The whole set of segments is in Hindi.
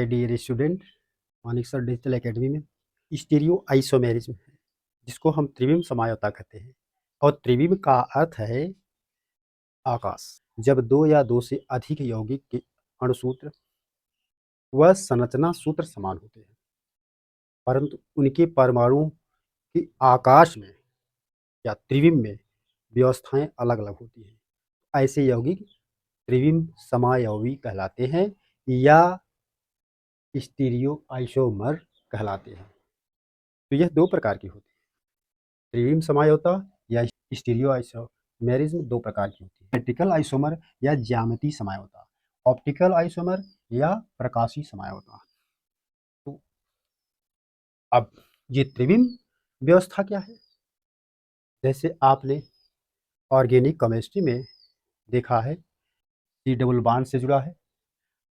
Dear student, Manik sir digital academy में स्टीरियो आइसोमेरिज्म है, जिसको हम त्रिविम समझौता कहते हैं। और त्रिविम का अर्थ है आकाश। जब दो या दो से अधिक यौगिक के अणुसूत्र व संरचना सूत्र समान होते हैं, परंतु उनके परमाणु की आकाश में या त्रिविम में व्यवस्थाएं अलग अलग होती हैं, ऐसे यौगिक त्रिविम समायवी कहलाते हैं या स्टीरियो आइसोमर कहलाते हैं। तो यह दो प्रकार की होती है, त्रिविम समझौता या स्टीरियो आइसोमेरिज्म दो प्रकार की होती है। ऑप्टिकल आइसोमर या ज्यामितीय समझौता, ऑप्टिकल आइसोमर या प्रकाशीय समझौता। तो अब ये त्रिविम व्यवस्था क्या है? जैसे आपने ऑर्गेनिक केमिस्ट्री में देखा है, सी डबल बॉन्ड से जुड़ा है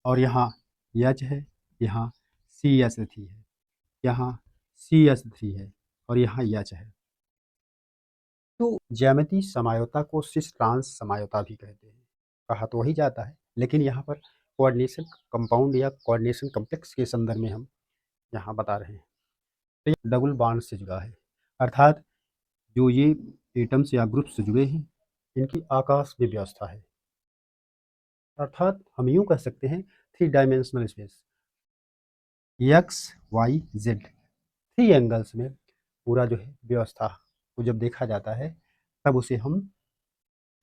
और यहाँ एच है, यहाँ CH3 है, यहाँ CH3 है और यहाँ एच है। तो ज्यामितीय समझौता को सिस ट्रांस समझौता भी कहते हैं। कहा तो वही जाता है, लेकिन यहाँ पर कोऑर्डिनेशन कंपाउंड या कोऑर्डिनेशन कॉम्प्लेक्स के संदर्भ में हम यहाँ बता रहे हैं। तो ये डबल बॉन्ड से जुड़ा है, अर्थात जो ये एटम्स या ग्रुप से जुड़े हैं, इनकी आकाश में व्यवस्था है। अर्थात हम यूँ कह सकते हैं 3 डायमेंशनल स्पेस, XYZ 3 एंगल्स में पूरा जो है व्यवस्था को जब देखा जाता है, तब उसे हम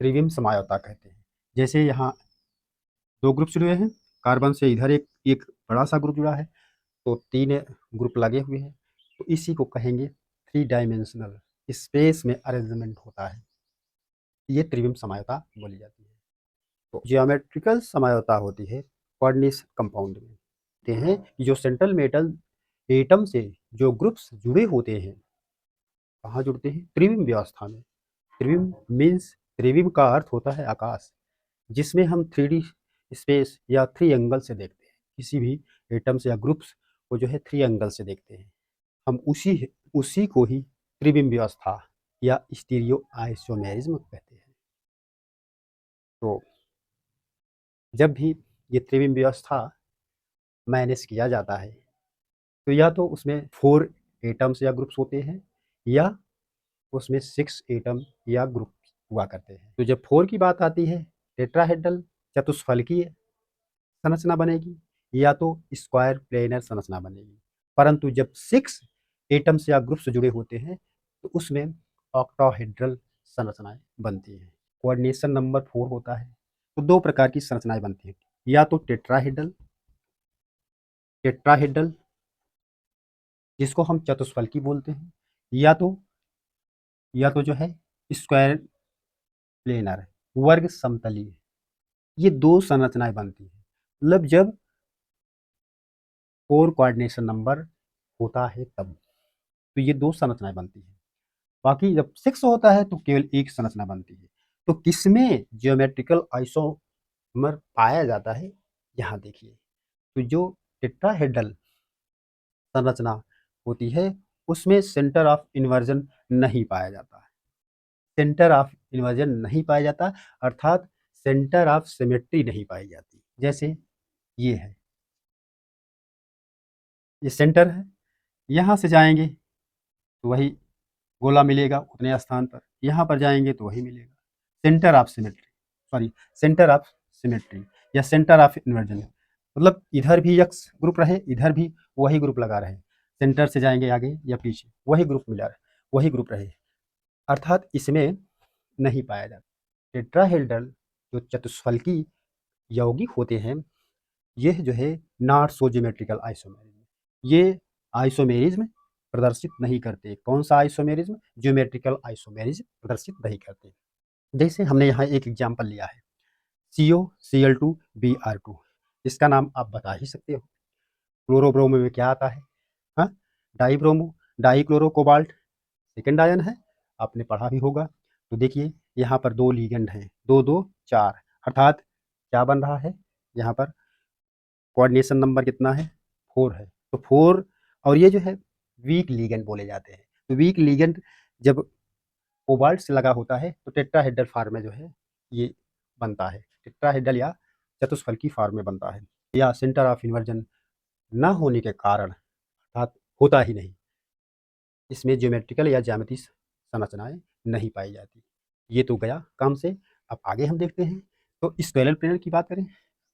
त्रिविम समझौता कहते हैं। जैसे यहाँ दो ग्रुप जुड़े हैं, कार्बन से इधर एक एक बड़ा सा ग्रुप जुड़ा है, तो 3 ग्रुप लगे हुए हैं, तो इसी को कहेंगे 3 डायमेंशनल स्पेस में अरेंजमेंट होता है, ये त्रिविम समझौता बोली जाती है। तो ज्योमेट्रिकल समझौता होती है कोऑर्डिनेशन कंपाउंड में, कहते हैं कि जो सेंट्रल मेटल एटम से जो ग्रुप्स जुड़े होते हैं, कहाँ जुड़ते हैं? त्रिविम व्यवस्था में। त्रिविम मीन्स, त्रिविम का अर्थ होता है आकाश, जिसमें हम 3D स्पेस या 3 एंगल से देखते हैं। किसी भी एटम्स या ग्रुप्स को जो है 3 एंगल से देखते हैं, हम उसी को ही त्रिविम व्यवस्था या स्टीरियो आइसोमेरिज्म कहते हैं। तो जब भी ये त्रिविम व्यवस्था मैनेज किया जाता है, तो या तो उसमें 4 एटम्स या ग्रुप्स होते हैं या उसमें 6 एटम या ग्रुप हुआ करते हैं। तो जब 4 की बात आती है, टेट्राहेड्रल चतुष्फलकीय संरचना बनेगी या तो स्क्वायर प्लेनर संरचना बनेगी। परंतु जब 6 एटम्स या ग्रुप्स जुड़े होते हैं, तो उसमें ऑक्टाहेड्रल संरचनाएं बनती हैं। कोऑर्डिनेशन नंबर 4 होता है, तो 2 प्रकार की संरचनाएं बनती हैं, या तो टेट्राहेड्रल जिसको हम चतुष्फलकी बोलते हैं, या तो जो है स्क्वायर प्लेनर, वर्ग समतलीय। ये 2 संरचनाएं बनती हैं। मतलब जब 4 कोऑर्डिनेशन नंबर होता है तब तो ये 2 संरचनाएं बनती हैं। बाकी जब 6 होता है तो केवल एक संरचना बनती है। तो किसमें ज्योमेट्रिकल आइसोमर पाया जाता है, यहाँ देखिए। तो जो टेट्राहेड्रल संरचना होती है, उसमें सेंटर ऑफ इन्वर्जन नहीं पाया जाता है। सेंटर ऑफ इन्वर्जन नहीं पाया जाता, अर्थात सेंटर ऑफ सिमेट्री नहीं पाई जाती। जैसे ये है, ये सेंटर है, यहाँ से जाएंगे तो वही गोला मिलेगा उतने स्थान पर, यहाँ पर जाएंगे तो वही मिलेगा। सेंटर ऑफ सिमेट्री या सेंटर ऑफ इन्वर्जन, मतलब इधर भी एक्स ग्रुप रहे, इधर भी वही ग्रुप लगा रहे, सेंटर से जाएंगे आगे या पीछे वही ग्रुप मिला रहे, वही ग्रुप रहे, अर्थात इसमें नहीं पाया जाता। टेट्राहेड्रल जो चतुष्फलकी यौगिक होते हैं, यह जो है नॉट सो ज्योमेट्रिकल आइसोमेरिज्म, ये आइसोमेरिज्म प्रदर्शित नहीं करते। कौन सा आइसोमेरिज्म? ज्योमेट्रिकल आइसोमेरिज्म प्रदर्शित नहीं करते। जैसे हमने यहाँ एक एग्जाम्पल लिया है, COCl2Br2, इसका नाम आप बता ही सकते हो। क्लोरोब्रोमो में क्या आता है? हाँ, डाईब्रोमो, डाईक्लोरो कोबाल्ट सेकेंड आयन है, आपने पढ़ा भी होगा। तो देखिए यहाँ पर 2 लिगेंड हैं, 2 2 4, अर्थात क्या बन रहा है यहाँ पर? कोऑर्डिनेशन नंबर कितना है? 4 है। तो 4, और ये जो है वीक लिगेंड बोले जाते हैं। तो वीक लिगेंड जब कोबाल्ट से लगा होता है तो टेट्राहेड्रल फॉर्म में जो है ये बनता है, टेट्राहेड्रल या चतुष्फलकी फॉर्म में बनता है, या सेंटर ऑफ इन्वर्जन ना होने के कारण अर्थात होता ही नहीं, इसमें ज्योमेट्रिकल या ज्यामितीय संरचनाएं नहीं पाई जाती। ये तो गया काम से। अब आगे हम देखते हैं, तो स्क्वायर प्लेनर की बात करें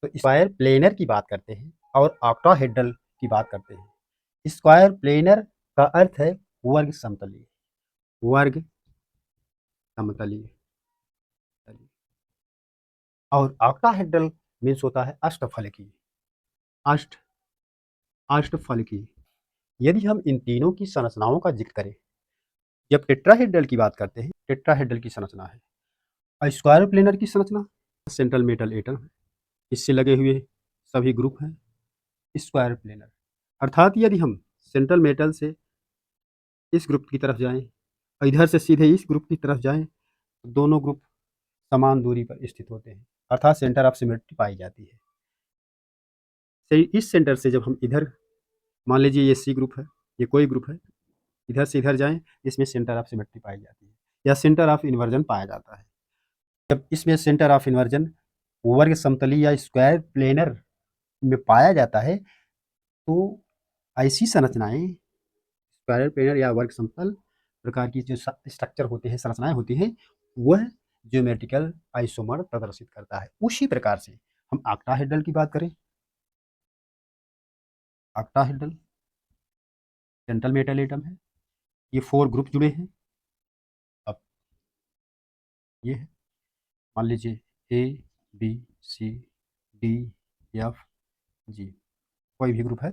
तो स्क्वायर प्लेनर की बात करते हैं और ऑक्टाहेड्रल की बात करते हैं। स्क्वायर प्लेनर का अर्थ है वर्ग समतलीय, वर्ग समतलीय। और ऑक्टाहेड्रल मीन्स होता है अष्टफलकीय, अष्ट अष्टफलकीय। यदि हम इन तीनों की संरचनाओं का जिक्र करें, जब टेट्राहेड्रल की बात करते हैं, टेट्राहेड्रल की संरचना है। और स्क्वायर प्लेनर की संरचना सेंट्रल मेटल एटम है, इससे लगे हुए सभी ग्रुप हैं स्क्वायर प्लेनर। अर्थात यदि हम सेंट्रल मेटल से इस ग्रुप की तरफ जाएं और इधर से सीधे इस ग्रुप की तरफ जाएं, तो दोनों ग्रुप समान दूरी पर स्थित होते हैं, अर्थात सेंटर ऑफ सिमेट्री पाई जाती है। इस सेंटर से जब हम इधर, मान लीजिए ये सी ग्रुप है, ये कोई ग्रुप है, इधर से इधर जाएं, इसमें सेंटर ऑफ सिमेट्री पाई जाती है या सेंटर ऑफ इन्वर्जन पाया जाता है। जब इसमें सेंटर ऑफ इन्वर्जन वर्ग समतली या स्क्वायर प्लेनर में पाया जाता है, तो ऐसी संरचनाएं स्क्वायर प्लेनर या वर्ग समतल प्रकार की जो स्ट्रक्चर होते हैं, संरचनाएं होती हैं, वह ज्योमेट्रिकल आइसोमर प्रदर्शित करता है। उसी प्रकार से हम ऑक्टाहेड्रल की बात करें, ऑक्टाहेड्रल सेंट्रल मेटल एटम है, ये 4 ग्रुप जुड़े हैं। अब ये है, मान लीजिए A B C D F G, कोई भी ग्रुप है,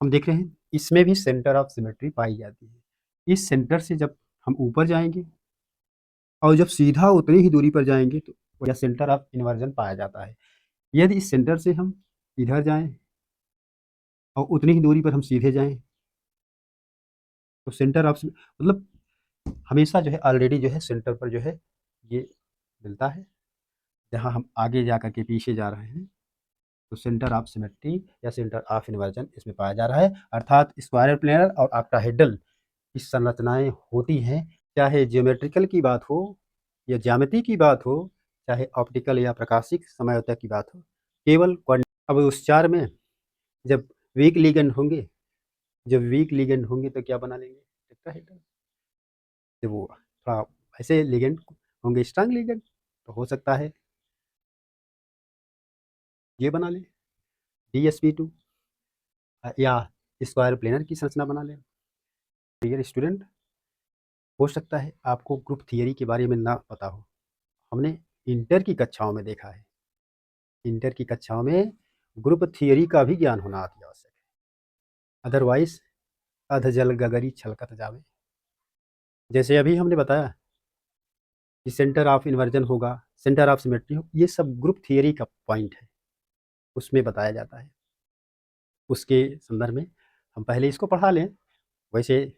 हम देख रहे हैं इसमें भी सेंटर ऑफ सिमेट्री पाई जाती है। इस सेंटर से जब हम ऊपर जाएंगे और जब सीधा उतनी ही दूरी पर जाएंगे, तो यह सेंटर ऑफ इन्वर्जन पाया जाता है। यदि इस सेंटर से हम इधर जाएं और उतनी ही दूरी पर हम सीधे जाएं, तो सेंटर ऑफ मतलब हमेशा जो है ऑलरेडी जो है सेंटर पर जो है ये मिलता है। जहां हम आगे जा करके पीछे जा रहे हैं, तो सेंटर ऑफ सिमेट्री या सेंटर ऑफ इन्वर्जन इसमें पाया जा रहा है। अर्थात स्क्वायर प्लेनर और ऑक्टाहेड्रल की संरचनाएं होती हैं, चाहे ज्योमेट्रिकल की बात हो या ज्यामिति की बात हो, चाहे ऑप्टिकल या प्रकाशिक समझौता की बात हो, केवल अब उस चार में जब वीक लिगेंड होंगे, जब वीक लिगेंड होंगे तो क्या बना लेंगे, टेट्राहेड्रल। जब वो थोड़ा ऐसे लिगेंड होंगे स्ट्रांग लिगेंड, तो हो सकता है ये बना लें DsP2 या स्क्वायर प्लेनर की संरचना बना लें। डियर स्टूडेंट, हो सकता है आपको ग्रुप थियरी के बारे में ना पता हो, हमने इंटर की कक्षाओं में देखा है, इंटर की कक्षाओं में ग्रुप थियरी का भी ज्ञान होना अति आवश्यक है, अदरवाइज अध जल गगरी छलकत जावे। जैसे अभी हमने बताया कि सेंटर ऑफ इन्वर्जन होगा, सेंटर ऑफ सिमेट्री हो, ये सब ग्रुप थियरी का पॉइंट है, उसमें बताया जाता है। उसके संदर्भ में हम पहले इसको पढ़ा लें, वैसे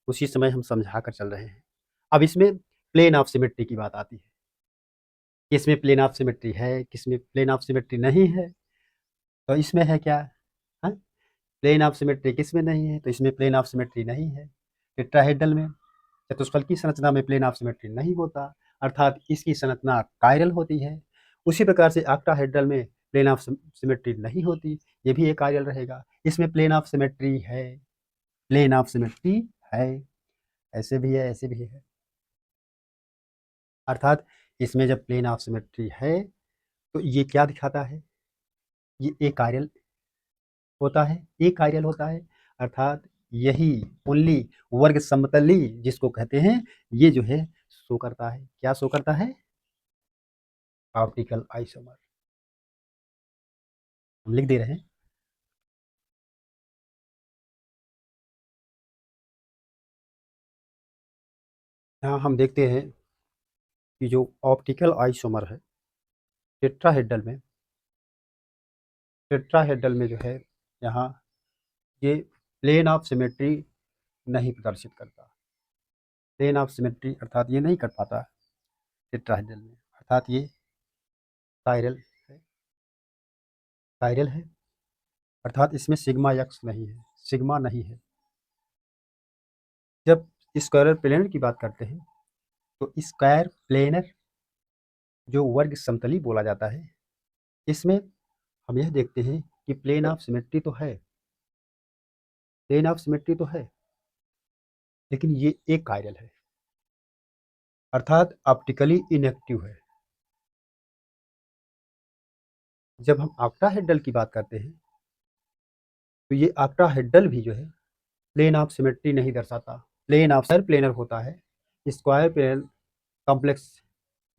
उसी समय हम समझा कर चल रहे हैं। अब इसमें प्लेन ऑफ सिमेट्री की बात आती है, किसमें प्लेन ऑफ सिमेट्री है, किसमें प्लेन ऑफ सिमेट्री नहीं है। तो इसमें है क्या, हाँ, प्लेन ऑफ सिमेट्री किसमें नहीं है, तो इसमें प्लेन ऑफ सिमेट्री नहीं है। टेट्राहेड्रल में चतुष्फलकी संरचना में प्लेन ऑफ सिमेट्री नहीं होता, अर्थात इसकी संरचना कायरल होती है। उसी प्रकार से ऑक्टाहेड्रल में प्लेन ऑफ सिमेट्री नहीं होती, ये भी एक कायरल रहेगा। इसमें प्लेन ऑफ सिमेट्री है, प्लेन ऑफ सिमेट्री है, ऐसे भी है, ऐसे भी है। अर्थात इसमें जब प्लेन ऑफ सिमेट्री है, तो ये क्या दिखाता है, ये एक कायरल होता है, एक कायरल होता है। अर्थात यही ओनली वर्ग समतली जिसको कहते हैं, ये जो है शो करता है, क्या शो करता है, ऑप्टिकल आइसोमर। हम लिख दे रहे हैं, यहाँ हम देखते हैं कि जो ऑप्टिकल आइसोमर है टेट्राहेड्रल में, टेट्राहेड्रल में जो है यहाँ ये प्लेन ऑफ सिमेट्री नहीं प्रदर्शित करता, प्लेन ऑफ सिमेट्री अर्थात ये नहीं कर पाता टेट्राहेड्रल में, अर्थात ये कायरल है, कायरल है। अर्थात इसमें सिग्मा यक्स नहीं है, सिग्मा नहीं है। जब स्क्वायर प्लेनर की बात करते हैं, तो स्क्वायर प्लेनर जो वर्ग समतली बोला जाता है, इसमें हम यह देखते हैं कि प्लेन ऑफ सिमेट्री तो है, प्लेन ऑफ सिमेट्री तो है, लेकिन ये एक कायरल है, अर्थात ऑप्टिकली इनएक्टिव है। जब हम ऑक्टाहेड्रल की बात करते हैं तो ये ऑक्टाहेड्रल भी जो है प्लेन ऑफ सिमेट्री नहीं दर्शाता। प्लेन ऑफ प्लेनर होता है, square planar complex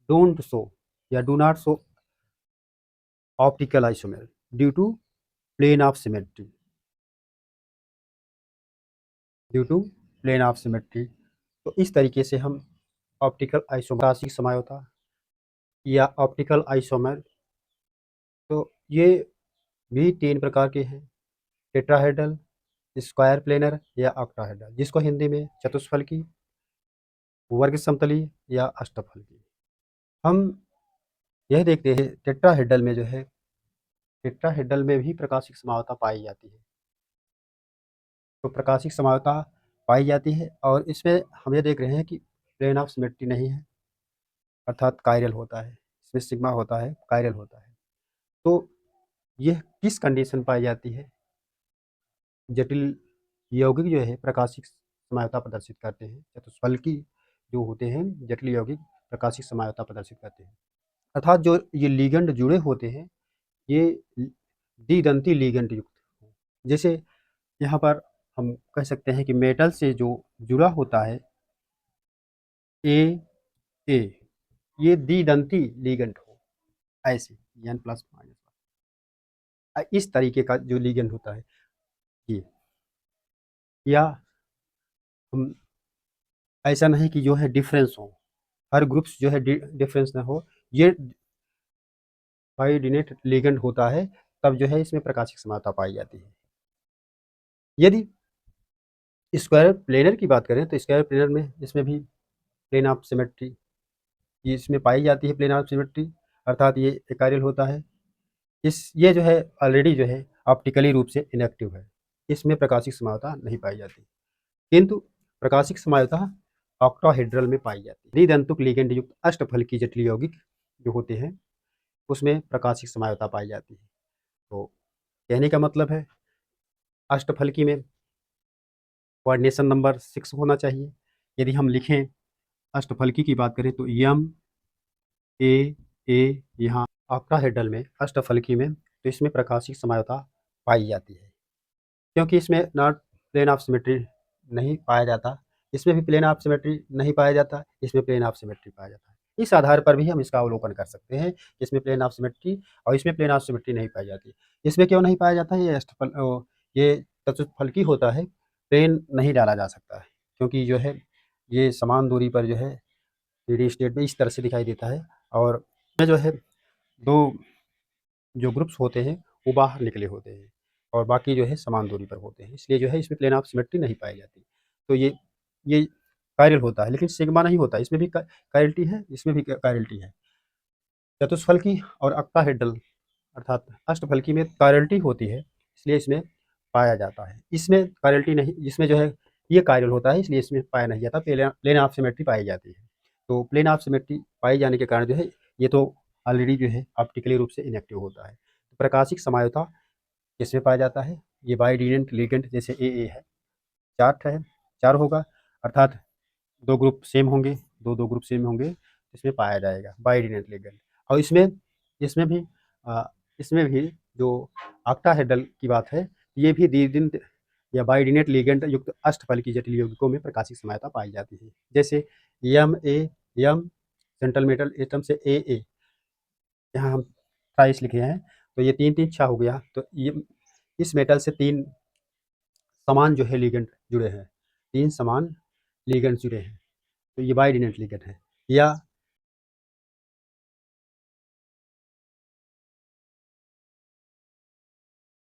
don't show या do not show optical isomer due to plane of symmetry, due to plane of symmetry. तो इस तरीके से हम ऑप्टिकल आइसोमर, राशिक समझौता या ऑप्टिकल आइसोमर, तो ये भी 3 प्रकार के हैं, टेट्राहेड्रल, स्क्वायर प्लेनर या ऑक्टाहेड्रल, जिसको हिंदी में चतुष्फलकी, वर्ग समतलीय या अष्टफलकी। हम यह देखते हैं टेट्राहेड्रल में जो है, टेट्राहेड्रल में भी प्रकाशिक समावता पाई जाती है। तो प्रकाशिक समावता पाई जाती है और इसमें हम ये देख रहे हैं कि प्लेन ऑफ सिमेट्री नहीं है, अर्थात कायरल होता है, इसमें सिग्मा होता है, कायरल होता है। तो यह किस कंडीशन पाई जाती है? जटिल यौगिक जो है प्रकाशिक समावता प्रदर्शित करते हैं, चतुष्फलकी जो होते हैं जटिल यौगिक प्रकाशिक समावता प्रदर्शित करते हैं, अर्थात जो ये लिगेंड जुड़े होते हैं ये द्विदंती लिगेंड युक्त। जैसे यहाँ पर हम कह सकते हैं कि मेटल से जो जुड़ा होता है ए ए, ये द्विदंती लिगेंड हो, ऐसे N प्लस माइनस इस तरीके का जो लिगेंड होता है ये, या हम ऐसा नहीं कि जो है डिफरेंस हो, हर ग्रुप्स जो है डिफरेंस ना हो, ये बाइडिनेट लिगेंड होता है, तब जो है इसमें प्रकाशिक समावता पाई जाती है। यदि स्क्वायर प्लेनर की बात करें तो स्क्वायर प्लेनर में इसमें भी प्लेन ऑफ सिमेट्री ये इसमें पाई जाती है, प्लेन ऑफ सिमेट्री, अर्थात ये एकाइरल होता है। ये जो है ऑलरेडी जो है ऑप्टिकली रूप से इनएक्टिव है, इसमें प्रकाशिक समावता नहीं पाई जाती, किंतु प्रकाशिक समावता ऑक्टाहेड्रल में पाई जाती है। द्विदंतुक लिगेंड युक्त अष्टफलकी जटिल यौगिक जो होते हैं उसमें प्रकाशिक समावता पाई जाती है। तो कहने का मतलब है अष्टफलकी में कोऑर्डिनेशन नंबर 6 होना चाहिए। यदि हम लिखें अष्टफलकी की बात करें तो यम ए ए, यहाँ ऑक्टाहेड्रल में अष्टफलकी में तो इसमें प्रकाशिक समावता पाई जाती है, क्योंकि इसमें नॉट प्लेन ऑफ सिमेट्री नहीं पाया जाता, इसमें भी प्लेन ऑफ सिमेट्री नहीं पाया जाता, इसमें प्लेन ऑफ सिमेट्री पाया जाता है। इस आधार पर भी हम इसका अवलोकन कर सकते हैं कि इसमें प्लेन ऑफ सिमेट्री और इसमें प्लेन ऑफ सिमेट्री नहीं पाई जाती। इसमें क्यों नहीं पाया जाता है? ये चतुष्फलकी होता है, प्लेन नहीं डाला जा सकता है, क्योंकि जो है ये समान दूरी पर जो है थ्री स्टेट में इस तरह से दिखाई देता है, और इसमें जो है 2 जो ग्रुप्स होते हैं वो बाहर निकले होते हैं और बाकी जो है समान दूरी पर होते हैं, इसलिए जो है इसमें प्लेन ऑफ सिमेट्री नहीं पाई जाती। तो ये कायरल होता है, लेकिन सिग्मा नहीं होता, इसमें भी कायरलिटी है, इसमें भी कायरलिटी है। चतुष्फलकी और ऑक्टाहेड्रल अर्थात अष्टफलकी में कायरलिटी होती है, इसलिए इसमें पाया जाता है। इसमें कायरलिटी नहीं, इसमें जो है ये कायरल होता है, इसलिए इसमें पाया नहीं जाता, प्लेन ऑफ सिमेट्री पाई जाती है। तो प्लेन ऑफ सिमेट्री पाई जाने के कारण जो है ये तो ऑलरेडी जो है ऑप्टिकली रूप से इनएक्टिव होता है। तो प्रकाशिक समावता किसमें पाया जाता है? ये बाइडिनेंट लिगेंड जैसे ए है, चार्ट है, 4 होगा, अर्थात 2 ग्रुप सेम होंगे, 2 ग्रुप सेम होंगे, इसमें पाया जाएगा बाइडिनेंट लिगेंड। और इसमें भी इसमें भी जो ऑक्टाहेड्रल की बात है, ये भी द्विदंत या बाइडिनेट लिगेंड युक्त अष्टफलकी जटिल यौगिकों में प्रकाशिक समावता पाई जाती है। जैसे यम सेंट्रल मेटल एटम से ए, यहाँ हम ट्राइस लिखे हैं, तो ये 3 3 6 हो गया, तो ये इस मेटल से 3 समान जो है लिगेंड जुड़े हैं, 3 समान लिगेंड जुड़े हैं, तो ये बाइडिनेट लिगेंड है। या